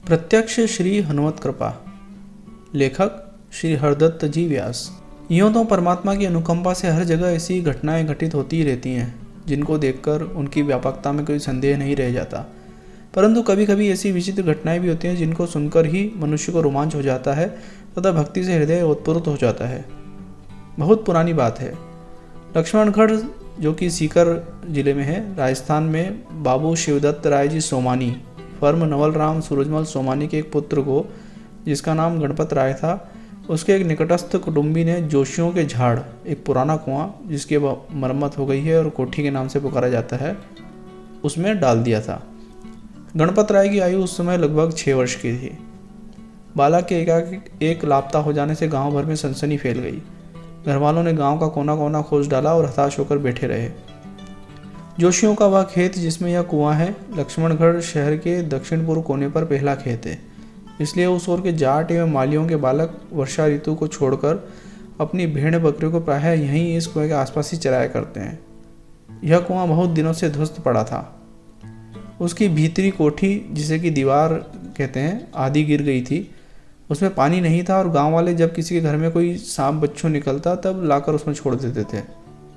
प्रत्यक्ष श्री हनुमत कृपा। लेखक श्री हरदत्त जी व्यास। यूँ तो परमात्मा की अनुकंपा से हर जगह ऐसी घटनाएं घटित होती ही रहती हैं जिनको देखकर उनकी व्यापकता में कोई संदेह नहीं रह जाता, परंतु कभी कभी ऐसी विचित्र घटनाएं भी होती हैं जिनको सुनकर ही मनुष्य को रोमांच हो जाता है तथा भक्ति से हृदय ओतप्रोत हो जाता है। बहुत पुरानी बात है। लक्ष्मणगढ़ जो कि सीकर जिले में है, राजस्थान में बाबू शिवदत्त राय जी सोमानी फर्म नवल राम सूरजमल सोमानी के एक पुत्र को, जिसका नाम गणपत राय था, उसके एक निकटस्थ कुटुंबी ने जोशियों के झाड़, एक पुराना कुआं जिसकी मरम्मत हो गई है और कोठी के नाम से पुकारा जाता है, उसमें डाल दिया था। गणपत राय की आयु उस समय लगभग 6 वर्ष की थी। बालक के एक लापता हो जाने से गांव भर में सनसनी फैल गई। घर वालों ने गांव का कोना कोना खोज डाला और हताश होकर बैठे रहे। जोशियों का वह खेत जिसमें यह कुआं है, लक्ष्मणगढ़ शहर के दक्षिण पूर्व कोने पर पहला खेत है, इसलिए उस ओर के जाट एवं मालियों के बालक वर्षा ऋतु को छोड़कर अपनी भेड़ बकरियों को प्रायः यहीं इस कुएं के आसपास ही चराया करते हैं। यह कुआं बहुत दिनों से ध्वस्त पड़ा था। उसकी भीतरी कोठी, जिसे कि दीवार कहते हैं, आधी गिर गई थी। उसमें पानी नहीं था और गांव वाले जब किसी के घर में कोई सांप बच्चों निकलता तब लाकर उसमें छोड़ देते थे।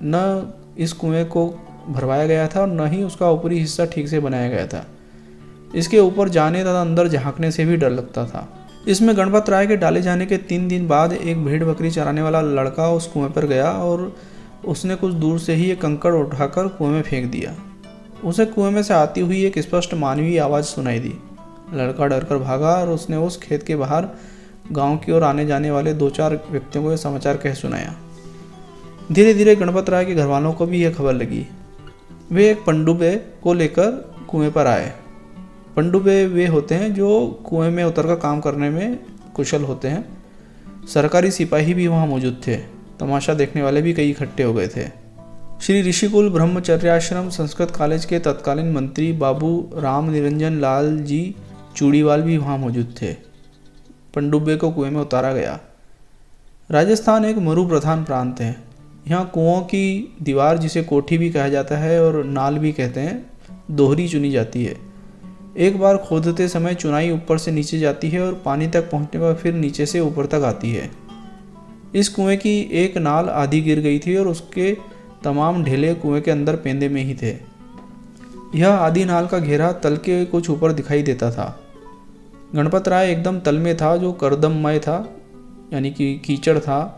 न इस कुएं को भरवाया गया था और न ही उसका ऊपरी हिस्सा ठीक से बनाया गया था। इसके ऊपर जाने तथा अंदर झांकने से भी डर लगता था। इसमें गणपत राय के डाले जाने के 3 दिन बाद एक भेड़ बकरी चराने वाला लड़का उस कुएं पर गया और उसने कुछ दूर से ही एक कंकड़ उठाकर कुएं में फेंक दिया। उसे कुएं में से आती हुई एक स्पष्ट मानवीय आवाज़ सुनाई दी। लड़का डरकर भागा और उसने उस खेत के बाहर गांव की ओर आने जाने वाले 2-4 व्यक्तियों को यह समाचार कह सुनाया। धीरे धीरे गणपत राय के घर वालों को भी यह खबर लगी। वे एक पंडुबे को लेकर कुएं पर आए। पंडुबे वे होते हैं जो कुएं में उतरकर काम करने में कुशल होते हैं। सरकारी सिपाही भी वहां मौजूद थे। तमाशा देखने वाले भी कई इकट्ठे हो गए थे। श्री ऋषिकुल ब्रह्मचर्याश्रम संस्कृत कॉलेज के तत्कालीन मंत्री बाबू राम निरंजन लाल जी चूड़ीवाल भी वहां मौजूद थे। पंडुबे को कुएं में उतारा गया। राजस्थान एक मरु प्रधान प्रांत है। यहाँ कुओं की दीवार, जिसे कोठी भी कहा जाता है और नाल भी कहते हैं, दोहरी चुनी जाती है। एक बार खोदते समय चुनाई ऊपर से नीचे जाती है और पानी तक पहुँचने पर फिर नीचे से ऊपर तक आती है। इस कुएं की एक नाल आधी गिर गई थी और उसके तमाम ढेले कुएं के अंदर पेंदे में ही थे। यह आधी नाल का घेरा तल के कुछ ऊपर दिखाई देता था। गणपत राय एकदम तल में था, जो करदममय था, यानी कि कीचड़ था,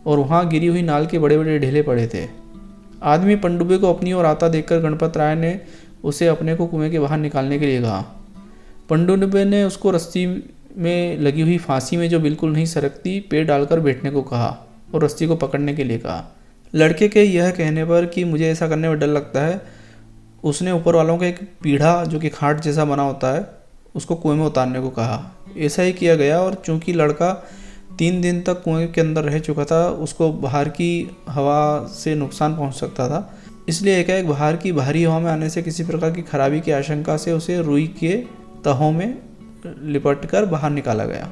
और वहाँ गिरी हुई नाल के बड़े बड़े ढेले पड़े थे। आदमी पंडुबे को अपनी ओर आता देखकर गणपत राय ने उसे अपने को कुएं के बाहर निकालने के लिए कहा। पंडुबे ने उसको रस्सी में लगी हुई फांसी में, जो बिल्कुल नहीं सरकती, पैर डालकर बैठने को कहा और रस्सी को पकड़ने के लिए कहा। लड़के के यह कहने पर कि मुझे ऐसा करने में डर लगता है, उसने ऊपर वालों का एक पीढ़ा, जो कि खाट जैसा बना होता है, उसको कुएं में उतारने को कहा। ऐसा ही किया गया और चूंकि लड़का 3 दिन तक कुएं के अंदर रह चुका था, उसको बाहर की हवा से नुकसान पहुंच सकता था, इसलिए एकाएक बाहर की भारी हवा में आने से किसी प्रकार की खराबी की आशंका से उसे रुई के तहों में लिपटकर बाहर निकाला गया।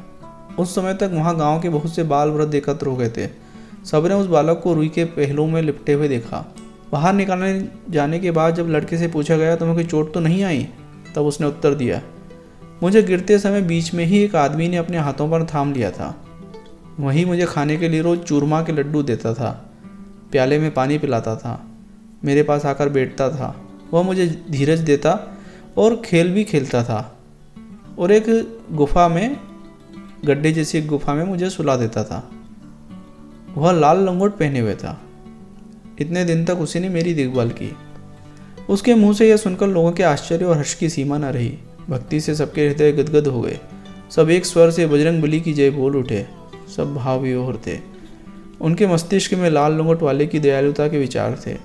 उस समय तक वहां गांव के बहुत से बाल वृद्ध एकत्र हो गए थे। सबने उस बालक को रुई के पहलू में लिपटे हुए देखा। बाहर निकालने जाने के बाद जब लड़के से पूछा गया, तुम्हें कोई चोट तो नहीं आई? तब उसने उत्तर दिया, मुझे गिरते समय बीच में ही एक आदमी ने अपने हाथों पर थाम लिया था। वही मुझे खाने के लिए रोज़ चूरमा के लड्डू देता था, प्याले में पानी पिलाता था, मेरे पास आकर बैठता था, वह मुझे धीरज देता और खेल भी खेलता था, और एक गुफा में, गड्ढे जैसी एक गुफा में मुझे सुला देता था। वह लाल लंगोट पहने हुए था। इतने दिन तक उसी ने मेरी देखभाल की। उसके मुंह से यह सुनकर लोगों के आश्चर्य और हर्ष की सीमा न रही। भक्ति से सबके हृदय गदगद हो गए। सब एक स्वर से बजरंगबली की जय बोल उठे। सब भाव विभोर थे। उनके मस्तिष्क में लाल लंगोट वाले की दयालुता के विचार थे।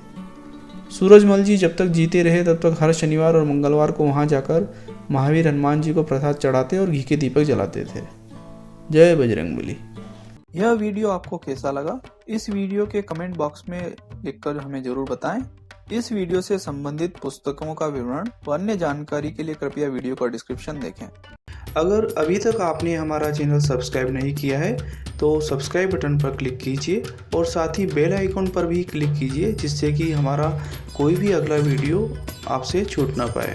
सूरजमल जी जब तक जीते रहे तब तक हर शनिवार और मंगलवार को वहां जाकर महावीर हनुमान जी को प्रसाद चढ़ाते और घी के दीपक जलाते थे। जय बजरंगबली। यह वीडियो आपको कैसा लगा? इस वीडियो के कमेंट बॉक्स में लिखकर हमें जरूर बताएं। इस वीडियो से संबंधित पुस्तकों का विवरण व अन्य जानकारी के लिए कृपया वीडियो का डिस्क्रिप्शन देखें। अगर अभी तक आपने हमारा चैनल सब्सक्राइब नहीं किया है तो सब्सक्राइब बटन पर क्लिक कीजिए और साथ ही बेल आइकॉन पर भी क्लिक कीजिए, जिससे कि हमारा कोई भी अगला वीडियो आपसे छूट ना पाए।